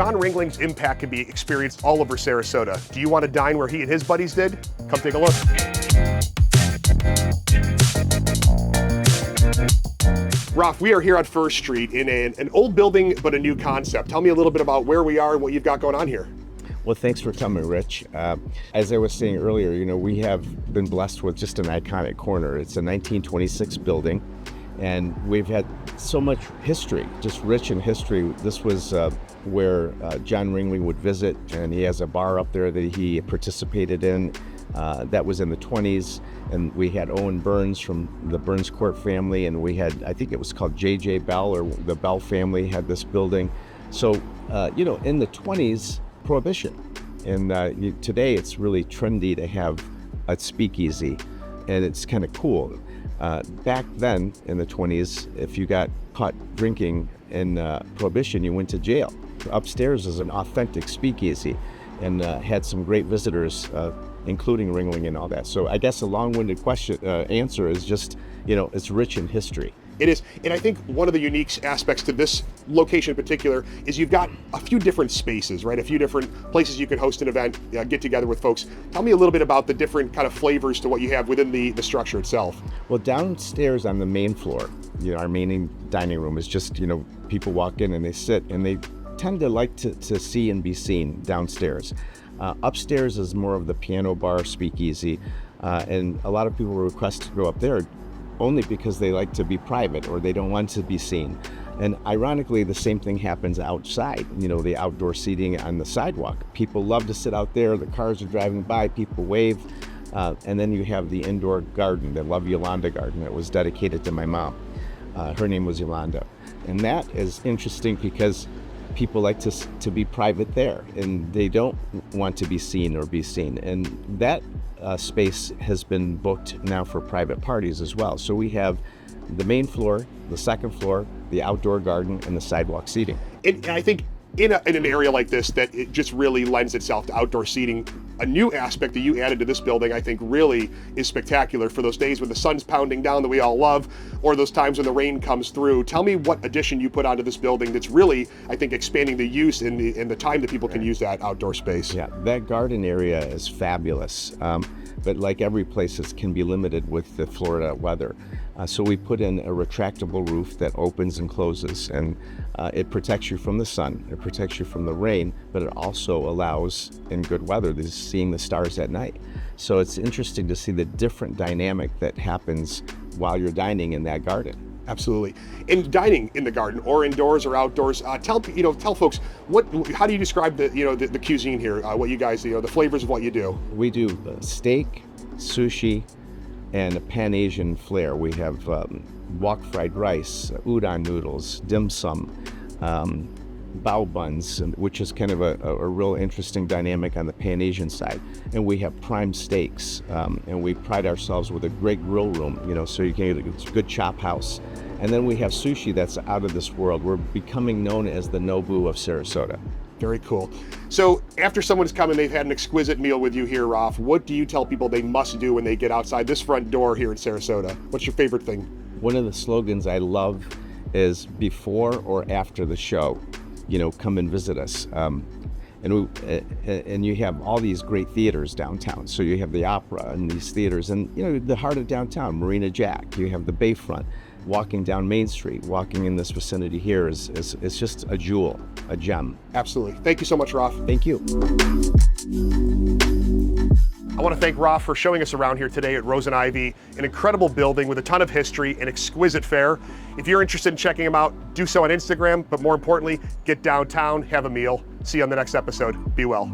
John Ringling's impact can be experienced all over Sarasota. Do you want to dine where he and his buddies did? Come take a look. Raff, we are here on First Street in an old building, but a new concept. Tell me a little bit about where we are and what you've got going on here. Well, thanks for coming, Rich. As I was saying earlier, we have been blessed with just an iconic corner. It's a 1926 building, and we've had so much history, just rich in history. This was where John Ringling would visit, and he has a bar up there that he participated in. That was in the 20s, and we had Owen Burns from the Burns Court family, and we had, I think it was called J.J. Bell, or the Bell family had this building. So, in the 20s, prohibition. And today it's really trendy to have a speakeasy, and it's kind of cool. Back then, in the 20s, if you got caught drinking in prohibition, you went to jail. Upstairs is an authentic speakeasy, and had some great visitors, including Ringling and all that. So I guess a long-winded answer is just, it's rich in history. It is, and I think one of the unique aspects to this location in particular is you've got a few different spaces, right? A few different places you can host an event, get together with folks. Tell me a little bit about the different kind of flavors to what you have within the structure itself. Well, downstairs on the main floor, our main dining room is just, people walk in and they sit, and they tend to like to see and be seen downstairs. Upstairs is more of the piano bar, speakeasy, and a lot of people request to go up there only because they like to be private or they don't want to be seen. And ironically, the same thing happens outside, the outdoor seating on the sidewalk. People love to sit out there, the cars are driving by, people wave. And then you have the indoor garden, the Love Yolanda garden that was dedicated to my mom. Her name was Yolanda. And that is interesting because people like to be private there, and they don't want to be seen or be seen. And that space has been booked now for private parties as well. So we have the main floor, the second floor, the outdoor garden, and the sidewalk seating. And I think in an area like this, that it just really lends itself to outdoor seating. A new aspect that you added to this building, I think, really is spectacular for those days when the sun's pounding down that we all love, or those times when the rain comes through. Tell me what addition you put onto this building that's really, I think, expanding the use and the time that people can use that outdoor space. Yeah, that garden area is fabulous. But like every place, it can be limited with the Florida weather. So we put in a retractable roof that opens and closes, and it protects you from the sun, it protects you from the rain, but it also allows, in good weather, seeing the stars at night. So it's interesting to see the different dynamic that happens while you're dining in that garden. Absolutely. And dining in the garden, or indoors or outdoors, tell folks how do you describe the cuisine here? What you guys, the flavors of what you do. We do steak, sushi, and a Panasian flair. We have wok fried rice, udon noodles, dim sum, bao buns, which is kind of a real interesting dynamic on the Panasian side. And we have prime steaks, and we pride ourselves with a great grill room, so you can get a good chop house. And then we have sushi that's out of this world. We're becoming known as the Nobu of Sarasota. Very cool. So after someone's come and they've had an exquisite meal with you here, Raff, what do you tell people they must do when they get outside this front door here in Sarasota? What's your favorite thing? One of the slogans I love is before or after the show, come and visit us. And you have all these great theaters downtown. So you have the opera and these theaters, and the heart of downtown, Marina Jack. You have the Bayfront. Walking down Main Street, walking in this vicinity here is just a jewel, a gem. Absolutely. Thank you so much, Raff. Thank you. I want to thank Raff for showing us around here today at Rose and Ivy, an incredible building with a ton of history and exquisite fare. If you're interested in checking him out, do so on Instagram, but more importantly, get downtown, have a meal. See you on the next episode. Be well.